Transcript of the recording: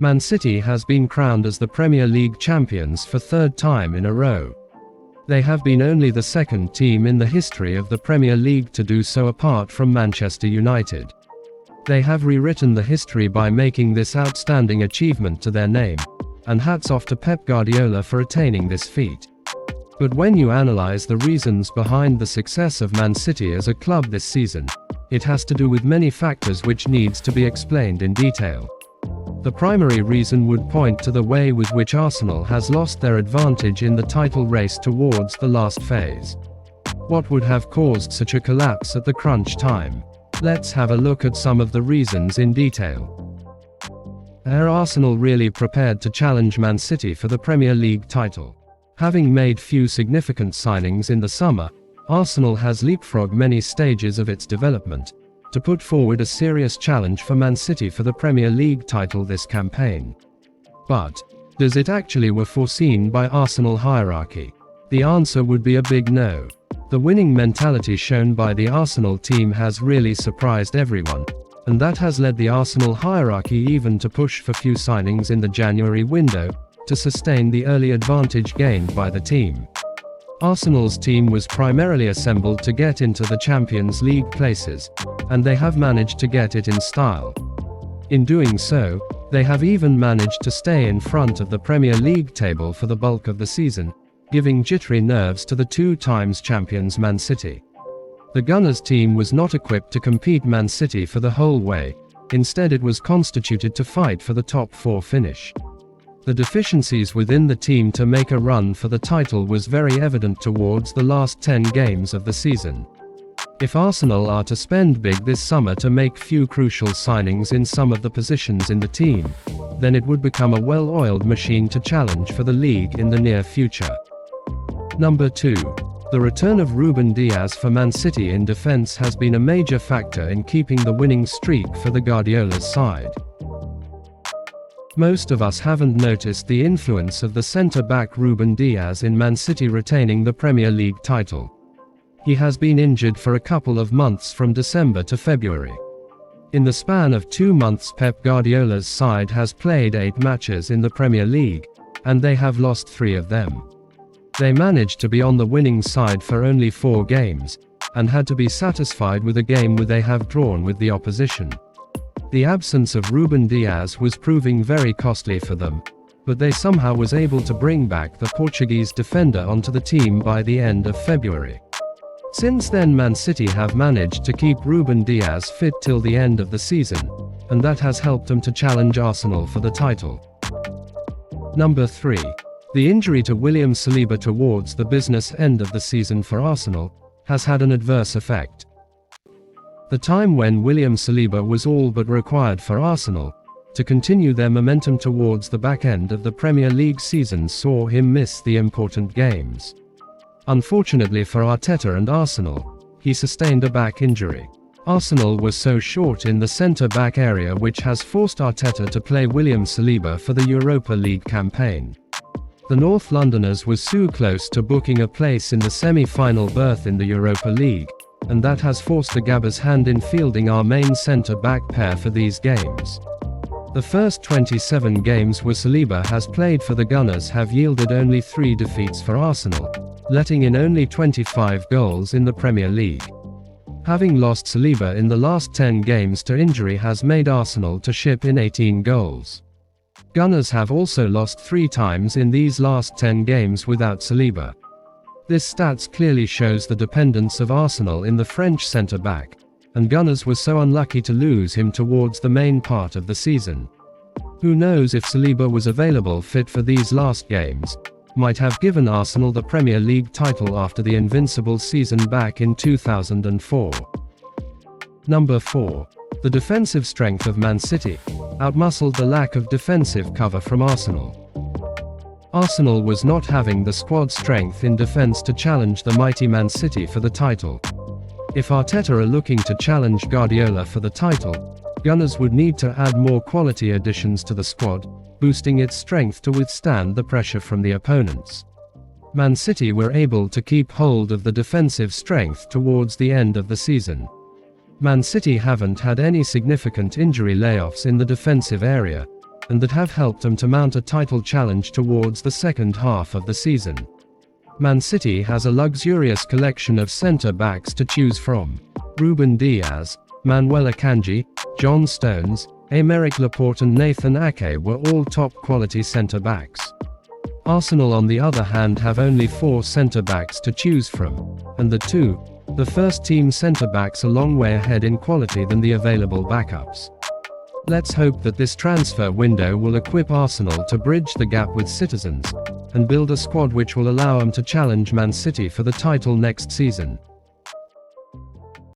Man City has been crowned as the Premier League champions for third time in a row. They have been only the second team in the history of the Premier League to do so apart from Manchester United. They have rewritten the history by making this outstanding achievement to their name, and hats off to Pep Guardiola for attaining this feat. But when you analyze the reasons behind the success of Man City as a club this season, it has to do with many factors which needs to be explained in detail. The primary reason would point to the way with which Arsenal has lost their advantage in the title race towards the last phase. What would have caused such a collapse at the crunch time? Let's have a look at some of the reasons in detail. Are Arsenal really prepared to challenge Man City for the Premier League title? Having made few significant signings in the summer, Arsenal has leapfrogged many stages of its development to put forward a serious challenge for Man City for the Premier League title this campaign. But, does it actually were foreseen by Arsenal hierarchy? The answer would be a big no. The winning mentality shown by the Arsenal team has really surprised everyone, and that has led the Arsenal hierarchy even to push for few signings in the January window to sustain the early advantage gained by the team. Arsenal's team was primarily assembled to get into the Champions League places, and they have managed to get it in style. In doing so, they have even managed to stay in front of the Premier League table for the bulk of the season, giving jittery nerves to the two-times champions Man City. The Gunners team was not equipped to compete Man City for the whole way, instead it was constituted to fight for the top four finish. The deficiencies within the team to make a run for the title was very evident towards the last 10 games of the season. If Arsenal are to spend big this summer to make few crucial signings in some of the positions in the team, then it would become a well-oiled machine to challenge for the league in the near future. Number 2. The return of Ruben Diaz for Man City in defense has been a major factor in keeping the winning streak for the Guardiola's side. Most of us haven't noticed the influence of the centre-back Ruben Diaz in Man City retaining the Premier League title. He has been injured for a couple of months from December to February. In the span of 2 months Pep Guardiola's side has played 8 matches in the Premier League, and they have lost 3 of them. They managed to be on the winning side for only 4 games, and had to be satisfied with a game where they have drawn with the opposition. The absence of Ruben Diaz was proving very costly for them, but they somehow was able to bring back the Portuguese defender onto the team by the end of February. Since then Man City have managed to keep Ruben Diaz fit till the end of the season, and that has helped them to challenge Arsenal for the title. Number 3. The injury to William Saliba towards the business end of the season for Arsenal has had an adverse effect. The time when William Saliba was all but required for Arsenal to continue their momentum towards the back end of the Premier League season saw him miss the important games. Unfortunately for Arteta and Arsenal, he sustained a back injury. Arsenal was so short in the centre-back area which has forced Arteta to play William Saliba for the Europa League campaign. The North Londoners was so close to booking a place in the semi-final berth in the Europa League, and that has forced the Gabbers' hand in fielding our main centre-back pair for these games. The first 27 games where Saliba has played for the Gunners have yielded only 3 defeats for Arsenal, letting in only 25 goals in the Premier League. Having lost Saliba in the last 10 games to injury has made Arsenal to ship in 18 goals. Gunners have also lost 3 times in these last 10 games without Saliba. This stats clearly shows the dependence of Arsenal in the French centre-back, and Gunners were so unlucky to lose him towards the main part of the season. Who knows if Saliba was available fit for these last games, might have given Arsenal the Premier League title after the invincible season back in 2004. Number 4. The defensive strength of Man City outmuscled the lack of defensive cover from Arsenal. Arsenal was not having the squad strength in defense to challenge the mighty Man City for the title. If Arteta are looking to challenge Guardiola for the title, Gunners would need to add more quality additions to the squad, boosting its strength to withstand the pressure from the opponents. Man City were able to keep hold of the defensive strength towards the end of the season. Man City haven't had any significant injury layoffs in the defensive area, and that have helped them to mount a title challenge towards the second half of the season. Man City has a luxurious collection of centre-backs to choose from. Ruben Diaz, Manuel Akanji, John Stones, Aymeric Laporte and Nathan Ake were all top-quality centre-backs. Arsenal on the other hand have only 4 centre-backs to choose from, and the first-team centre-backs a long way ahead in quality than the available backups. Let's hope that this transfer window will equip Arsenal to bridge the gap with citizens, and build a squad which will allow them to challenge Man City for the title next season.